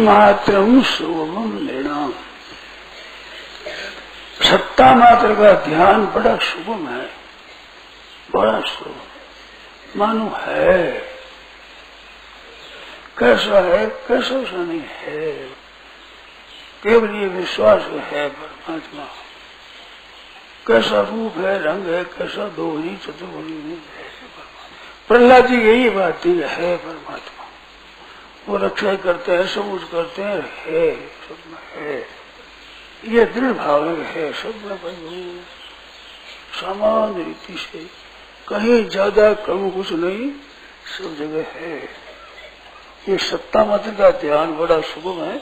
मात्रम शुभम नृणाम। सत्ता मात्र का ध्यान बड़ा शुभम है, बड़ा शुभ। मानो है, कैसा है, कैसा सा नहीं है, केवल ये विश्वास है परमात्मा। कैसा रूप है, रंग है, कैसा दोहरी चतुर्भुजी नहीं है परमात्मा। प्रहलाद जी यही बात थी, है परमात्मा। वो रक्षा करते हैं, सब कुछ करते हैं, है सब में है। ये दृढ़ भाव है सब में प्रभु, सामान्य रीति से, कहीं ज्यादा कम कुछ नहीं, सब जगह है। ये सत्ता मात्र का ध्यान बड़ा शुभ है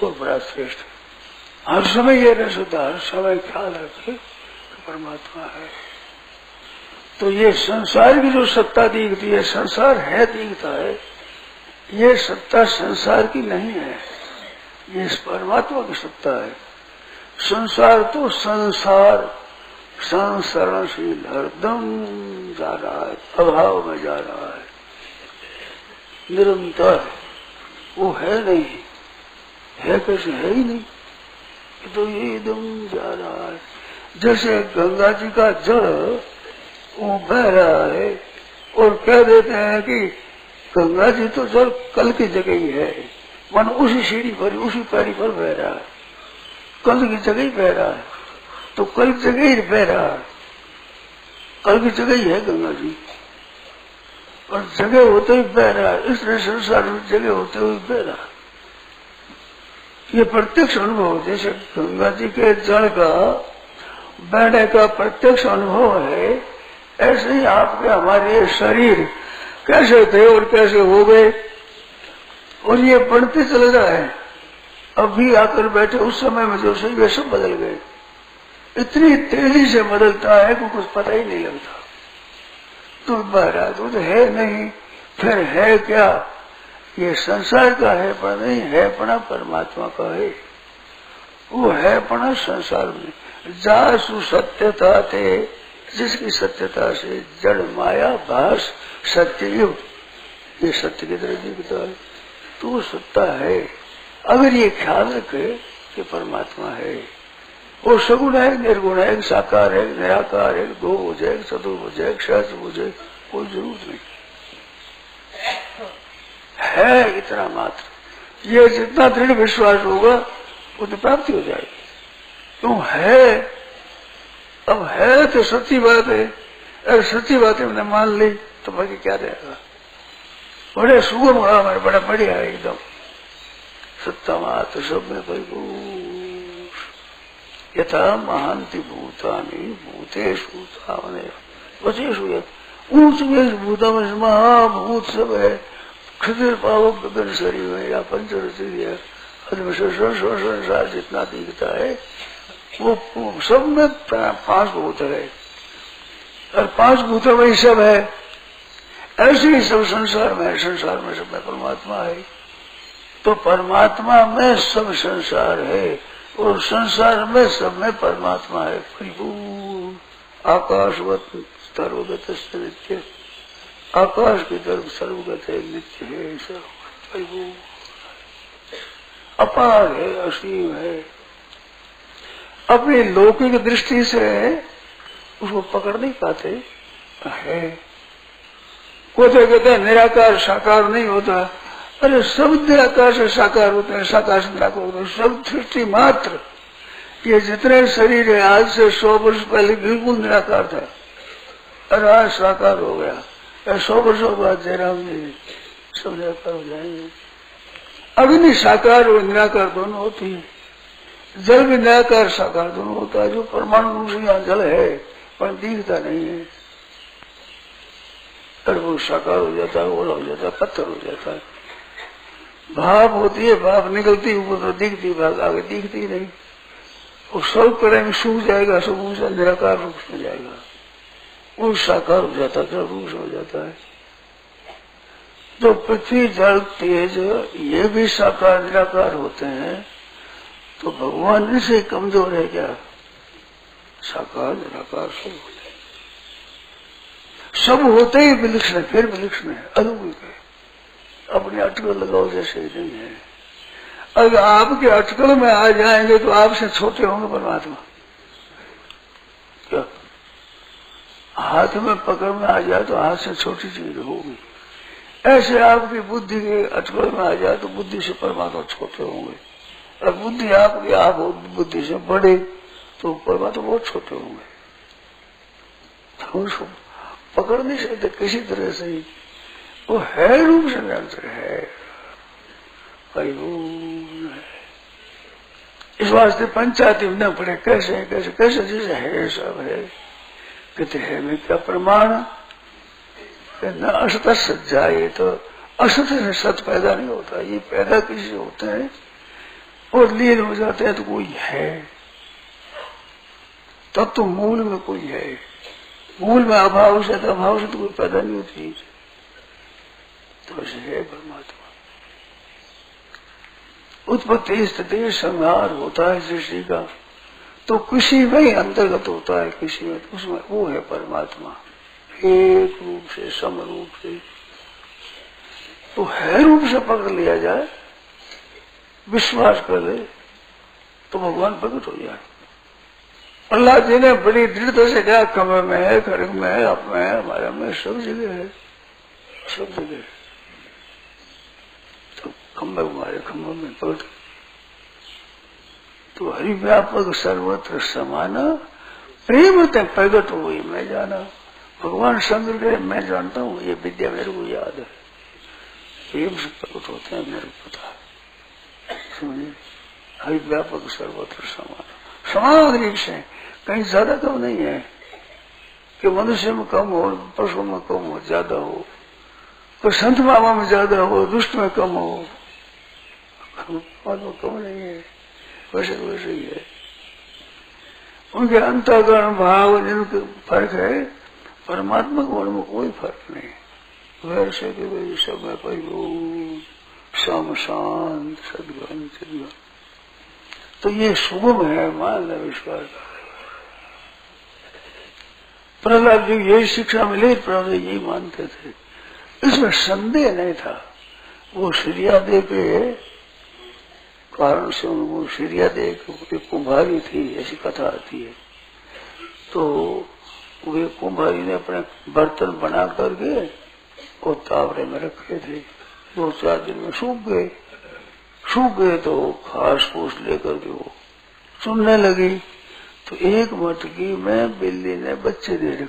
और बड़ा श्रेष्ठ है। हर समय ये रस होता, हर समय ख्याल रखे कि परमात्मा है। तो ये संसार की जो सत्ता दिखती है, संसार है दिखता है, ये सत्ता संसार की नहीं है, ये इस परमात्मा की सत्ता है। संसार तो संसार संसरणशील हरदम जा रहा है, अभाव में जा रहा है निरंतर। वो है नहीं, है कैसे, है ही नहीं, तो ये एकदम जा रहा है। जैसे गंगा जी का जल वो बह रहा है और कह देते हैं कि गंगा जी तो जल कल की जगह ही है, मन उसी सीढ़ी पर, उसी पैड़ी पर बह रहा है, कल की जगह ही बह रहा है, तो कल की जगह ही बह रहा है, कल की जगह ही है गंगा जी, और जगह होते ही बह रहा है। इसलिए संसार में जगह होते हुए बह रहा है। ये प्रत्यक्ष अनुभव, जैसे गंगा जी के जल का बहने का प्रत्यक्ष अनुभव है, ऐसे ही आपके हमारे शरीर कैसे थे और कैसे हो गए, और ये बढ़ते चले जाए। अभी आकर बैठे उस समय में जो सही वे सब बदल गए, इतनी तेजी से बदलता है कि कुछ पता ही नहीं लगता। तो बहरा तो है नहीं, फिर है क्या? ये संसार का है पण नहीं, है पना परमात्मा का है। वो है पना संसार में जासु सत्यता थे, जिसकी सत्यता से जड़ माया भास सत्ययुग, ये सत्य की तरह दिखता है, तो वो सत्ता है। अगर ये ख्याल रखे कि परमात्मा है, वो सगुण है, निर्गुण है, साकार है, निराकार है, बहुभुज है, चतुर्भुज है, सहस्त्रभुज है, कोई जरूरत नहीं है, इतना मात्र। ये जितना दृढ़ विश्वास होगा उतनी प्राप्ति हो जाएगी। क्यों है? अब है तो सच्ची बात है, अगर सच्ची बात है मैंने मान ली तो बाकी क्या रहेगा। बड़े सुगम हुआ, हमारे बड़ा बढ़िया है एकदम सत्ता मात्र सब में परिपूर्ण। यथा महांति भूतानि भूतेषु तावने वचेषु यत्, ऊंच भूता में महाभूत सब है, क्षुद्र पावक गगन शरीर में या पंचरसी है, संसार जितना दिखता है वो सब में 5 भूत है, और 5 भूतों में ही सब है। ऐसे ही सब संसार में, संसार में सब में परमात्मा है। तो परमात्मा में सब संसार है और संसार में सब में परमात्मा है। परिपूर्ण आकाशवत सर्वगत नित्य, आकाश की तरफ सर्वगत है, नित्य है, परिपूर्ण अपार है, असीम है। अपनी लौकिक दृष्टि से उसको पकड़ नहीं पाते है। कोई कहते हैं निराकार साकार नहीं होता, अरे सब निराकार से साकार होते हैं, साकार से निराकार होते हैं, सब सृष्टि मात्र। ये जितने शरीर है आज से 100 वर्ष पहले बिल्कुल निराकार था, अरे आज साकार हो गया। 100 वर्षों बाद जयराम जी सब निराकार हो जाएंगे। अग्नि साकार और निराकार दोनों होती है, जल भी निराकार साकार दोनों होता है। जो परमाणु रूप से यहाँ जल है पर दिखता नहीं है, और वो साकार हो जाता है, ओला हो जाता है, पत्थर हो जाता है। भाप होती है, भाप निकलती ऊपर तो दिखती, भाग आगे दिखती नहीं। वो सब करेंगे सूख जाएगा, सब ऊंचा निराकार रूप में जाएगा, वो साकार हो जाता है, रूप हो जाता है। तो पृथ्वी जल तेज ये भी साकार निराकार होते हैं, तो भगवान से कमजोर है क्या? साकार निराकार सब होते हैं, सब होते ही विलक्षण है, फिर विलक्षण है, अलौकिक है, अपने अटकल लगाओ जैसे नहीं है। अगर आपके अटकल में आ जाएंगे तो आपसे छोटे होंगे परमात्मा। क्या हाथ में पकड़ में आ जाए तो हाथ से छोटी चीज होगी, ऐसे आपकी बुद्धि के अटकल में आ जाए तो बुद्धि से परमात्मा छोटे होंगे। और बुद्धि आपकी आप बुद्धि से बड़े तो परमात्मा बहुत छोटे होंगे। तो उसको पकड़ नहीं सकते किसी तरह से ही, वो है रूप से निरंतर है, इस वास्ते पंचायती न पड़े कैसे कैसे कैसे जैसे है सब है। कहते है में क्या प्रमाण न असत सत जाए, तो असत से सत पैदा नहीं होता, ये पैदा किसी होते हैं और लीन हो जाते हैं तो कोई है, तब तो मूल में कोई है। मूल में अभाव से तो अभाव से तो कोई पैदा नहीं होती, तो ऐसे है परमात्मा। उत्पत्ति स्थिति संहार होता है सृष्टि का, तो किसी में ही अंतर्गत होता है, किसी में उसमें वो है परमात्मा, एक रूप से सम रूप से। तो है रूप से पकड़ लिया जाए, विश्वास कर ले तो भगवान प्रकट हो जाए। अल्लाह जी ने बड़ी दृढ़ता से कहा कमर में है, खड़ग में है, आप में है, हमारे में सब जगह है, सब जगह है। तो खम्भे हमारे खम्भों में प्रकट, तो हरि व्यापक सर्वत्र समाना, प्रेम ते प्रकट हुई मैं जाना। भगवान शंकर के मैं जानता हूँ, ये विद्या मेरे को याद है, प्रेम से प्रकट होते हैं, मेरे को पता है। समझे, हरि व्यापक सर्वत्र समाना, समान रूप से, कहीं ज्यादा कम नहीं है कि मनुष्य में कम हो, पशु में कम हो, ज्यादा हो, कोई संत बाबा में ज्यादा हो, दुष्ट में कम हो, कम नहीं है, वैसे वैसे ही है। उनके अंतःकरण भाव जिनके फर्क है, परमात्मा के वर्ण में कोई फर्क नहीं। वैसे कि वही सब में परिपूर्ण सम शांत सदगुण चिदगुण, तो ये सुगम है, मान ले विश्वास। प्रहलाद जी यही शिक्षा मिली, प्रहलाद यही मानते थे, इसमें संदेह नहीं था। वो सीरियादेव के कारण से उनको सीरियादेव एक कुम्हारी थी, ऐसी कथा आती है। तो वे कुम्हारी ने अपने बर्तन बना करके और तावरे में रखे थे, 2-4 दिन में सूख गए तो घास फूस लेकर के वो चुनने लगी, तो एक मटकी में बिल्ली ने बच्चे दे रखे,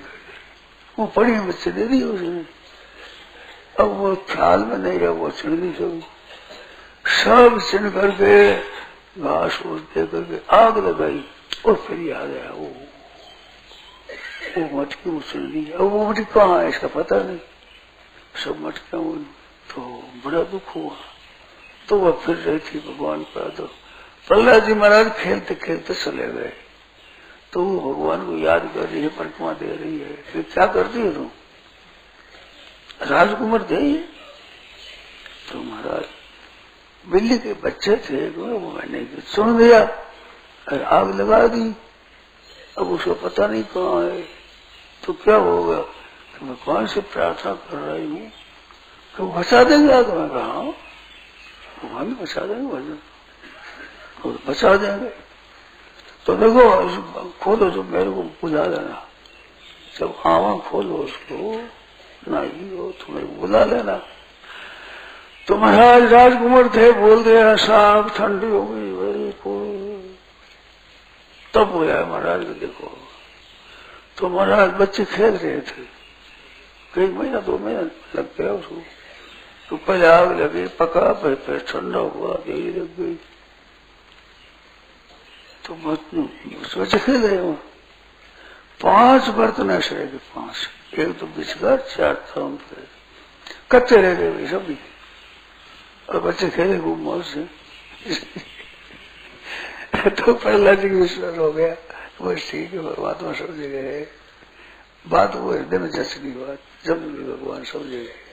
वो पड़ी बच्चे दे दी उसने। अब वो ख्याल में नहीं रहा, वो चिड़ गई, सब चिन करके घास फूस दे करके आग लगाई, और फिर याद आया वो मटकी उछल दी। अब वो मटकी कहाँ है इसका पता नहीं, सब मटकियां, तो बड़ा दुख हुआ। तो वह फिर रही थी भगवान का, तो प्रहलाद जी महाराज खेलते खेलते चले गए। तो वो भगवान को याद कर रही है, परिक्रमा दे रही है, फिर क्या करती है तुम? राजकुमार थे। तो महाराज बिल्ली के बच्चे थे, वो मैंने सुन दिया और आग लगा दी। अब उसको पता नहीं कहाँ है, तो क्या होगा? तो मैं कौन से प्रार्थना कर रही हूँ कि वो बचा देंगे आग? मैं कहा भगवान भी बचा देंगे, भजन बचा देंगे। तो देखो खोलो, जो मेरे को बुला लेना, जब आवा खोलो उसको नहीं हो तो मेरे को बुला लेना। तो महाराज राजकुमार थे, बोल दिया साहब ठंडी हो गई मेरी को, तब होया महाराज को देखो। तो महाराज बच्चे खेल रहे थे, कई महीना 2 महीना लग गया उसको। तो पहले आग लगी, पका, फिर ठंडा हुआ, देरी लग गई। तो बच्चे खेल रहे हो, 5 बर्तन ऐसे रह गए, 5, एक तो बिछकर 4 थम पे कच्चे रह गए सभी, और बच्चे खेले खूब मौज से। तो प्रहलाद जी विश्वास हो गया, बस ठीक है, परमात्मा सब जगह है। बात वो हृदय में जच गई, बात जब भी भगवान सब जगह है।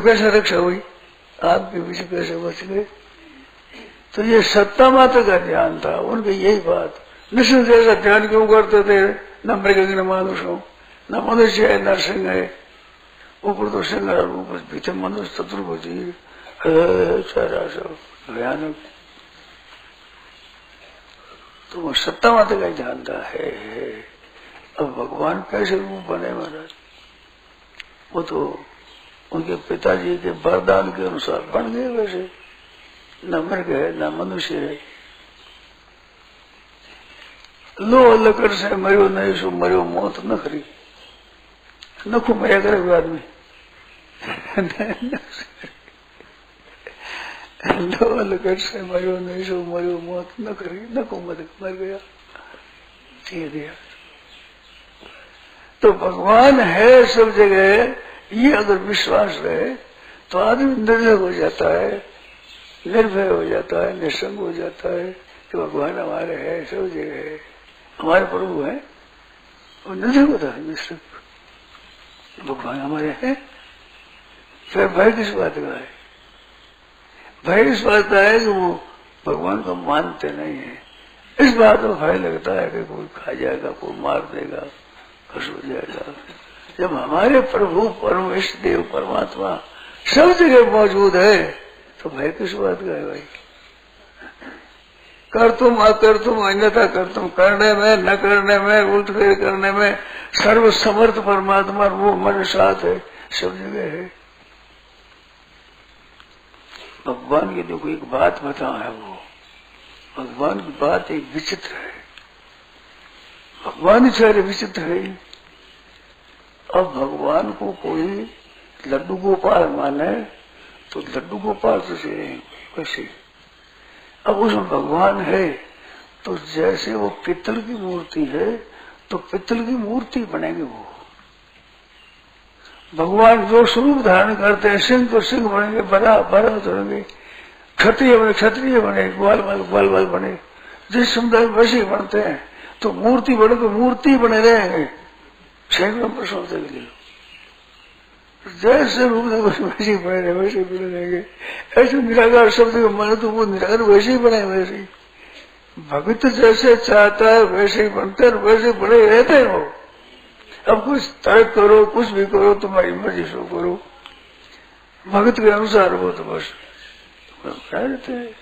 कैसे रक्षा हुई, आपके पीछे कैसे बच गए? तो ये सत्ता मात्र का ध्यान था उनके, यही बात। निश्चित जैसा ध्यान क्यों करते थे? न मृग न मानुष हो, न मनुष्य है न सिंह है, ऊपर तो सिंह और ऊपर पीछे मनुष्य चतुर्भुजी, सारा सब भयानक। तो वो सत्ता माता का जानता है। अब भगवान कैसे रूप बने महाराज, वो तो उनके पिताजी के वरदान के अनुसार बन गए। वैसे न मृग है न मनुष्य है। लो लकड़ से मरो नहीं सो मरो मौत न खरी, नखो मरिया करे कोई आदमी। लो लकड़ से मरो नहीं सो मरो मौत न खरी, नखो मर गया दे दिया। तो भगवान है सब जगह, ये अगर विश्वास रहे तो आदमी निर्भय हो जाता है, निर्भय हो जाता है, निसंग हो जाता है कि भगवान हमारे है, सब जगह है, हमारे प्रभु है। और नहीं होता है निसंग, भगवान हमारे हैं। फिर भय किस बात का है? भय इस बात का है कि वो भगवान को मानते नहीं है। इस बात में भय लगता है कि कोई खा जाएगा, कोई मार देगा, खुश हो जाएगा। जब हमारे प्रभु परम इष्ट देव परमात्मा सब जगह मौजूद है तो भय किस बात का है भाई? कर तुम अकर तुम अन्यथा कर तुम, करने में न करने में उल्ट फेर करने में सर्व समर्थ परमात्मा वो हमारे साथ है, सब जगह है। भगवान की देखो एक बात बताओ है, वो भगवान की बात एक विचित्र है। भगवान सारे विचित्र है। अब भगवान को कोई लड्डू गोपाल माने तो लड्डू गोपाल से कैसे? अब उसमें भगवान है तो जैसे वो पित्तल की मूर्ति है तो पित्तल की मूर्ति बनेगी। वो भगवान जो स्वरूप धारण करते हैं, सिंह तो सिंह बनेंगे, बड़ा बड़ा बनेंगे, क्षत्रिय बने क्षत्रिय बने, ग्वाल ग्वाल बने, जिस समुदाय में वैसे बनते हैं। तो मूर्ति बने तो मूर्ति बने रहेंगे सैकड़ों वर्षों तक लिए। जैसे रूप वैसे बने वैसे बने रहेंगे। ऐसे निराकार शब्द को माने तो वो निराकार वैसे ही बने। वैसे ही भक्त जैसे चाहता है वैसे ही बनते हैं, वैसे बड़े रहते हैं वो। अब कुछ तर्क करो, कुछ भी करो, तुम्हारी मर्जी सो करो, भक्त के अनुसार हो तो बस रहते हैं।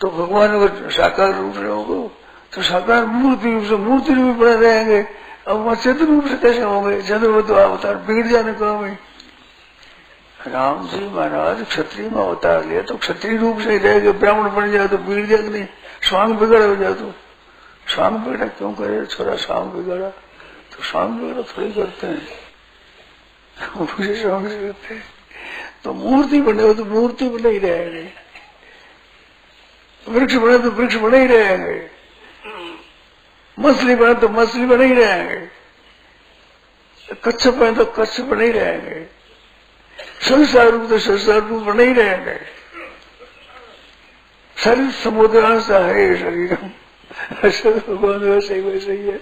तो भगवान अगर साकार रूप में होगा तो साकार मूर्ति रूप से मूर्ति रूप में बने रहेंगे। अब वह चतुर रूप से कैसे होंगे? चतुर तो अवतार बिगड़ जाने को हमें। राम जी महाराज क्षत्रिय में अवतार लिया तो क्षत्रिय रूप से ही रहेंगे। ब्राह्मण बन जाए तो बिगड़ जाए नहीं, स्वांग बिगड़ हो जाए तो स्वांग बिगड़ा क्यों करे? छोरा स्वांग बिगड़ा तो स्वांग बिगड़ा थोड़ी करते हैं, उसे स्वांग से करते हैं। तो मूर्ति बने हो तो मूर्ति बने ही रहेंगे, वृक्ष बने तो वृक्ष बने ही रहेंगे, मछली बने तो मछली बने ही रहेंगे, कच्छप बने तो कच्छप बने ही रहेंगे, संसार रूप तो संसार रूप बने ही रहेंगे। शरीर समुद्र सा है शरीर, भगवान वैसे ही वैसे ही है।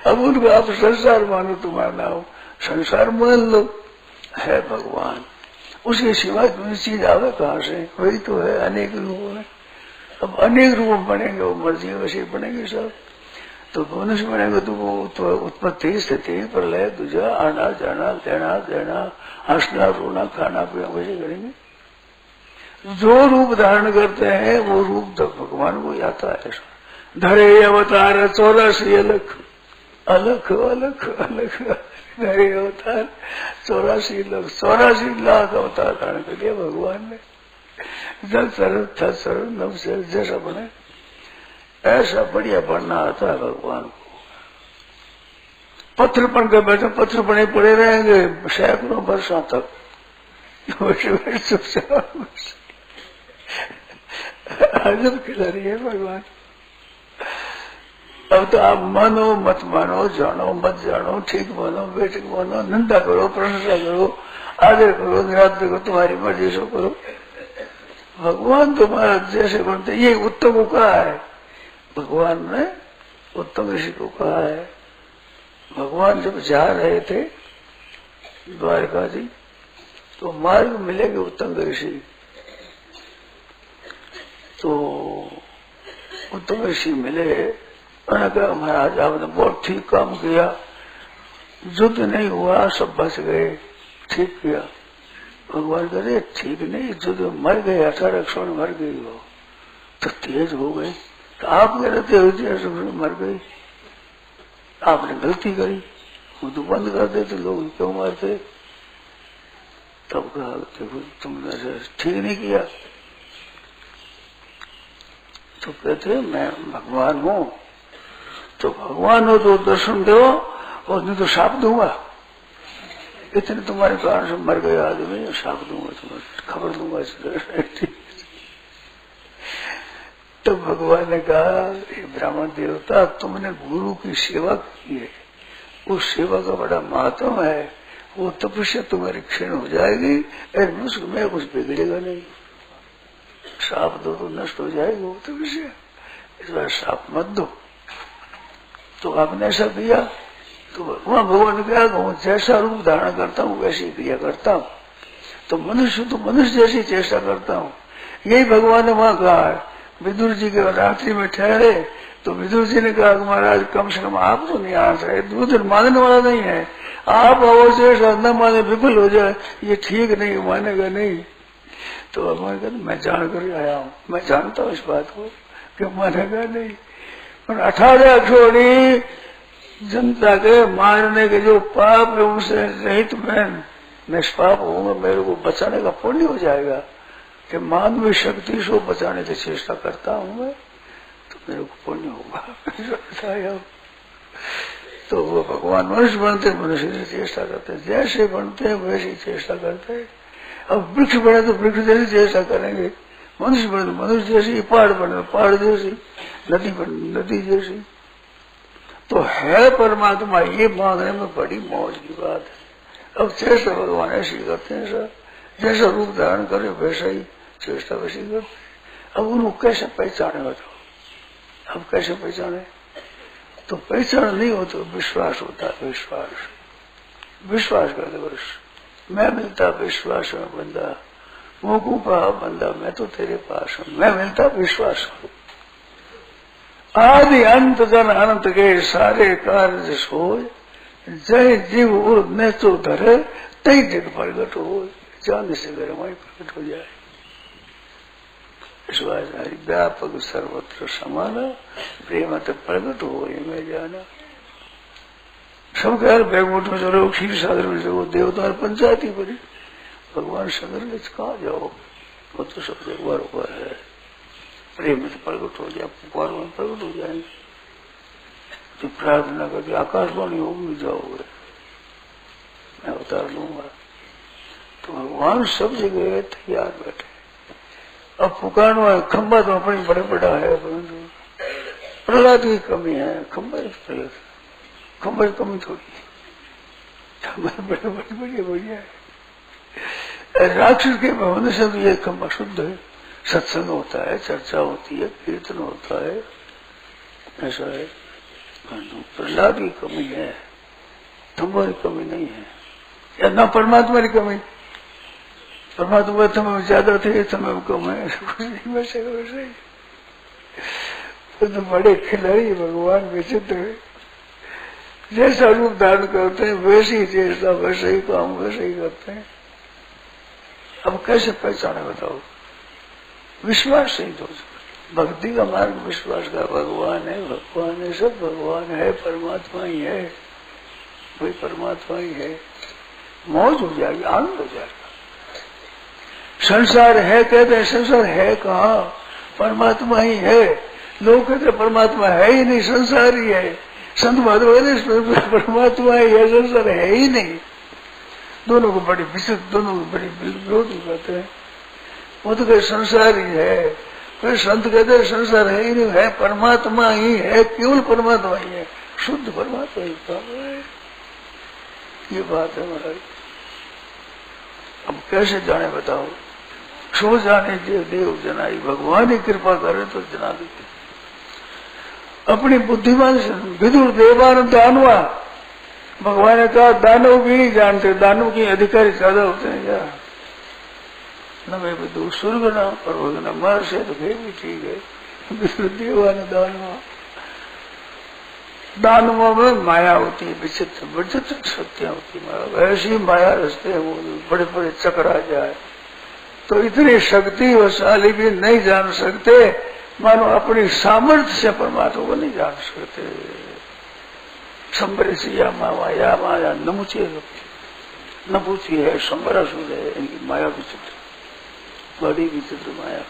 अब उनको आप संसार मानो तुम्हारा नाम, संसार मान लो, है भगवान। उसके सिवा कोई चीज आवे कहाँ से? वही तो है अनेक रूप में। अब अनेक रूप बनेंगे, वो मर्जी वैसे बनेंगे सब। तो मनुष्य बनेंगे तो वो तो उत्पत्ति स्थिति प्रलय दूजा आना जाना लेना देना हंसना रोना खाना पीना वैसे करेंगे। जो रूप धारण करते हैं वो रूप तक भगवान को आता है। धरे अवतार 84 अलख अलख अलख अलख, धरे अवतार 84 लाख अवतार धारण कर लिया भगवान ने। जल सरल थल सरल नव सरल जैसा बने ऐसा बढ़िया बनना आता है भगवान को। पत्थर बन के बैठे, पत्थर बने पड़े रहेंगे सैकड़ों वर्षों तक। अजब खिलाड़ी है भगवान। अब तो आप मानो मत मानो, जानो मत जानो, ठीक मानो बेटिक मानो, निंदा करो प्रशंसा करो, आदर करो निरादर करो, तुम्हारी मर्जी सो करो। भगवान तुम्हारा जैसे बनते, ये उत्तम को कहा है भगवान ने, उत्तम ऋषि को कहा है। भगवान जब जा रहे थे द्वारका जी तो मार्ग मिलेंगे उत्तम ऋषि। तो उत्तम ऋषि मिले, उन्होंने कहा महाराज आपने बहुत ठीक काम किया, युद्ध नहीं हुआ, सब बच गए, ठीक किया। भगवान करे ठीक नहीं, जो मर गए 18 क्षण मर गई हो तो तेज हो गई, तो आप कहते हो मर गई, आपने गलती करी, वो तो बंद कर देते, लोग क्यों मारते? तब कहा देखो तुमने ठीक नहीं किया। तो कहते मैं भगवान हूँ, तो भगवान हो तो दर्शन दो और नहीं तो शाप दूंगा, इतने तुम्हारे कारण से मर गए आदमी, शाप दूंगा, तुम्हें खबर दूंगा। तो भगवान ने कहा ब्राह्मण देवता तुमने गुरु की सेवा की है, उस सेवा का बड़ा महत्व है, वो तपस्या तुम्हारी क्षीण हो जाएगी, में कुछ बिगड़ेगा नहीं, शाप दो तो नष्ट हो जाएगी वो तपस्या, इस बार शाप मत दो। तो आपने ऐसा किया, तो वहां भगवान ने कहा जैसा रूप धारण करता हूँ वैसी ही क्रिया करता हूँ, तो मनुष्य जैसी चेष्टा करता हूँ। यही भगवान ने वहां कहा। विदुर जी के रात्रि में ठहरे तो विदुर जी ने कहा महाराज कम से कम आप तो नहीं आ सकते, दूसरे मानने वाला नहीं है, आप अवश्य न माने विफल हो जाए, ये ठीक नहीं, मानेगा नहीं। तो भगवान कहते मैं जान कर आया हूँ, मैं जानता हूँ इस बात को कि मानेगा नहीं, पर 18 छोड़ी जनता के मारने के जो पाप है उनसे रहित मैं निष्पाप होऊंगा, मेरे को बचाने का पुण्य हो जाएगा कि मानवीय शक्ति से बचाने की चेष्टा करता हूँ मैं, तो मेरे को पुण्य होगा। तो वो भगवान मनुष्य बनते मनुष्य की चेष्टा करते, जैसे बनते हैं वैसी चेष्टा करते हैं। अब वृक्ष बने तो वृक्ष जैसी चेष्टा करेंगे, मनुष्य बने तो मनुष्य जैसी, पहाड़ बने तो पहाड़ जैसी, नदी बने नदी जैसी। तो है परमात्मा, ये मांगने में बड़ी मौज की बात है। अब चेष्टा भगवान ऐसी करते हैं सर, जैसा रूप धारण करे वैसा ही चेष्टा वैसी करते। अब उनको कैसे पहचाने बताओ, अब कैसे पहचाने? तो पहचान नहीं हो तो विश्वास होता है, विश्वास करते बस, मैं मिलता विश्वास में बंदा, मोकू पा बंदा, मैं तो तेरे पास हूँ, मैं मिलता विश्वास हूँ। आदि अंत जन अनंत के सारे कार्य सोय, जय जीव उर ने तो धरे तई जग प्रगट हो, जाने से घर वही प्रकट हो जाए। व्यापक सर्वत्र समान प्रेम प्रकट हो मैं जाना। सब कह बैकुंठ में चलो, क्षीर सागर में चलो, देवता पंचायती बनी, भगवान शंकर ने कहा जाओ, वो तो सब जगह ऊपर है, प्रेम में प्रकट हो जाए, पुकार में प्रकट हो जाएंगे। तो प्रार्थना करके आकाशवाणी होगी जाओगे, मैं उतार लूंगा। तो भगवान सब जगह तैयार बैठे। अब पुकारना है, खंबा तो अपनी बड़े बड़ा है, प्रहलाद की कमी है, खंबा खंबा की कमी थोड़ी, खंबा बड़े बड़े बढ़िया बढ़िया है। राक्षस के भवन से भी ये खंबा शुद्ध है, सत्संग होता है, चर्चा होती है, कीर्तन होता है, ऐसा है। प्रहलाद की कमी है, खंबा की कमी नहीं है, या न परमात्मा की कमी। परमात्मा समय ज्यादा थे, समय कम है, कुछ नहीं वैसे वैसे ही। तो बड़े खिलाड़ी भगवान विचित्र है, जैसा रूप धारण करते हैं वैसे ही चेष्टा, वैसे ही काम, वैसे ही करते हैं। अब कैसे पहचाने बताओ? विश्वास सही तो, भक्ति का मार्ग विश्वास का, भगवान है, भगवान है, सब भगवान है, परमात्मा ही है, वही परमात्मा ही है, मौज हो जाएगी, आनंद हो जाएगा। संसार है कहते हैं, संसार है कहाँ, परमात्मा ही है। लोग कहते परमात्मा है ही नहीं, संसार ही है। संत महात्मा परमात्मा ही है, संसार है ही नहीं। दोनों को बड़ी विचित्र, दोनों को बड़ी विरोध करते हैं। वो तो कहते संसार ही है, फिर संत कहते हैं संसार है ही नहीं, है परमात्मा ही है, केवल परमात्मा ही है, शुद्ध परमात्मा ही है। ये बात है महाराज। अब कैसे जाने बताओ? सो जाने देव जनाई, भगवान ही कृपा करे तो जना देते। अपनी बुद्धिमान से विदुर देवान दानवा, भगवान ने कहा दानव भी नहीं जानते, दानव के अधिकारी ज्यादा होते हैं क्या? न मैं विदुर स्वर्ग न पर न मर से तो फिर भी ठीक है, विदुर देवान दानवा। दानवों में माया होती है, विचित्र विचित्र शक्तियां होती है, ऐसी माया रचते हैं वो बड़े बड़े चक्र आ जाए तो इतनी शक्तिशाली भी नहीं जान सकते, मानो अपनी सामर्थ्य से परमात्मा को नहीं जान सकते। संबरे से या माया नमुचे न पूछी है, संबरा सुन है, इनकी माया विचित्र, बड़ी विचित्र माया।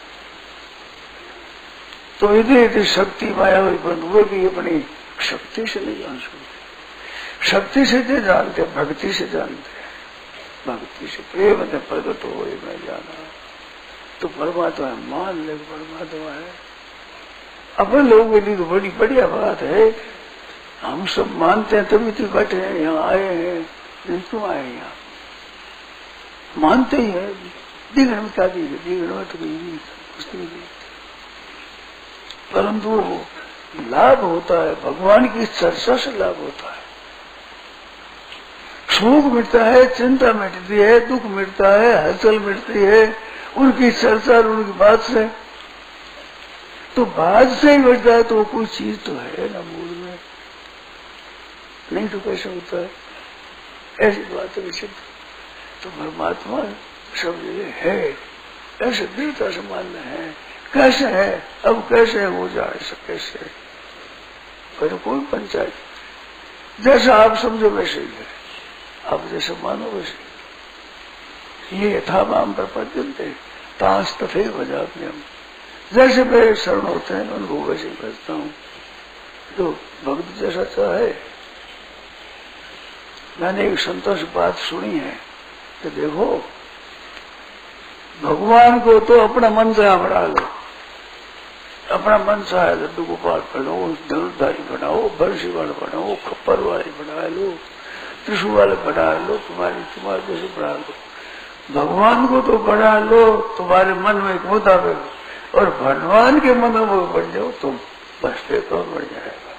तो इतनी शक्ति माया हुई, वो भी अपनी शक्ति से नहीं जान सकते। शक्ति से नहीं जानते, भक्ति से जानते हैं। भक्ति से प्रेम ने प्रकट हो मैं जाना तो परमात्मा है, मान ले परमात्मा है। अपने लोगों के लिए तो बड़ी बढ़िया बात है, हम सब मानते हैं तभी तो बैठे हैं, यहाँ आए हैं, नहीं क्यों आए यहाँ, मानते ही है। दिगण में क्या दी, दिगण में तो कुछ नहीं दी, परंतु लाभ होता है भगवान की चर्चा से, लाभ होता है, सुख मिटता है, चिंता मिटती है, दुख मिटता है, हलचल मिटती है उनकी चर्चा और उनकी बात से। तो बात से ही मिटता है तो कोई चीज तो है ना मूल में, नहीं तो कैसे होता है, ऐसी बात है विचित्र। तो परमात्मा सब जगह है, ऐसे दृढ़ता से मानना है। कैसे है, अब कैसे हो जाए, सब कैसे है, पर कोई पंचायत, जैसा आप समझो वैसे ही है, आप जैसे मानो वैसे। ये यथा माम प्रपद्यन्ते तांस तथैव भजाम्यहम्, जैसे मेरे शरण होते हैं उनको वैसे ही भजता हूँ। तो भक्त जैसा चाहे। मैंने एक संतों से बात सुनी है कि देखो भगवान को तो अपना मन से बढ़ा लो, अपना मन चाहे लड्डू गोपाल बनाओ, धनुर्धारी बनाओ, बंसी वाले बनाओ, खप्पर वाले बना लो, त्रिशूल वाले बना लो, तुम्हारे जैसे बना लो। भगवान को तो बना लो तुम्हारे मन में एक मुताबिक, और भगवान के मन में बन जाओ तुम, बस फिर तो बढ़ जाएगा।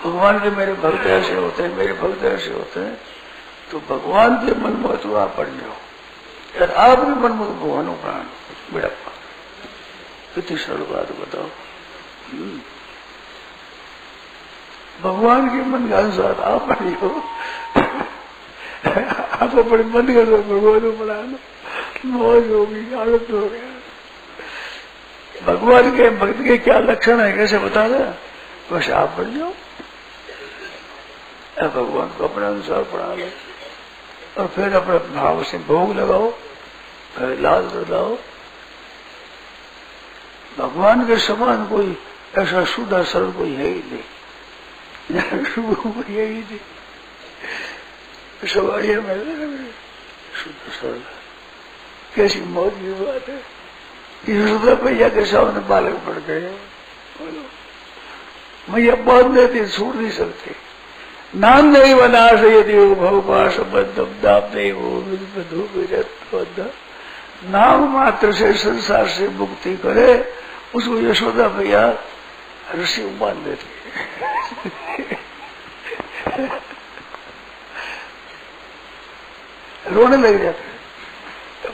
भगवान के मेरे भक्त ऐसे होते हैं, मेरे भक्त ऐसे होते हैं, तो भगवान के मन में तो आप बन जाओ, यार आपके मन में तो भगवान को बना लो, बेड़ा कितनी सरल बात बताओ। भगवान के मन के अनुसार आप बनी हो, आप अपने मन कर दो, भगवान को बना लो, मौज होगी, आनंद हो गया। भगवान के भक्त के क्या लक्षण है कैसे बता रहे, वैसे आप बन जाओ, भगवान को अपने अनुसार बना लो, और फिर अपने भाव से भोग लगाओ, फिर लाल लगाओ। भगवान के समान कोई ऐसा शुद्ध सरल कोई है ही नहीं, शुभ कोई है ही नहीं। सवारिया में शुद्ध सरल, कैसी मौज की बात है। यशोदा भैया के सामने बालक पड़ गए, मैया बहुत देती, छूट नहीं सकती। नाम नहीं बना से यदि भवपाश नाम मात्र से संसार से मुक्ति करे, उसको यशोदा भैया ऋषि मान देती है। रोने लग जाते,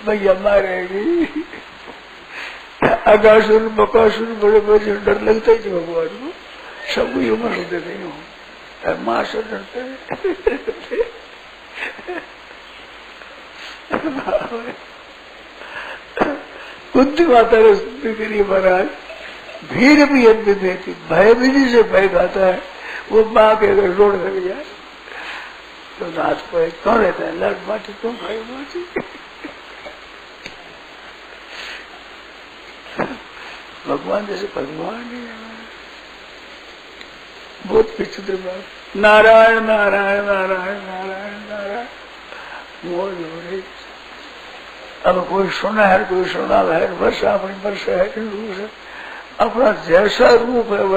भैया मारेगी। अगासुर बकासुर बड़े बड़े डर लगता ही थी भगवान को, सबको ये मन होते नहीं हो, माँ से डरते। कुंती माता ने स्तुति करी महाराज, भीड़ भी यज्ञ देती, भय भी से भय खाता है, वो माँ के अगर रोड लग जाए तो नाथ पे कौन रहता है, लड़ बाटी तुम भाई बाटी। भगवान जैसे भगवान ही है, बहुत विचित्र बात। नारायण नारायण नारायण नारायण नारायण, मौज हो रही। अब कोई सुना है, कोई सुना है, वर्षा अपनी वर्षा है, अपना जैसा रूप है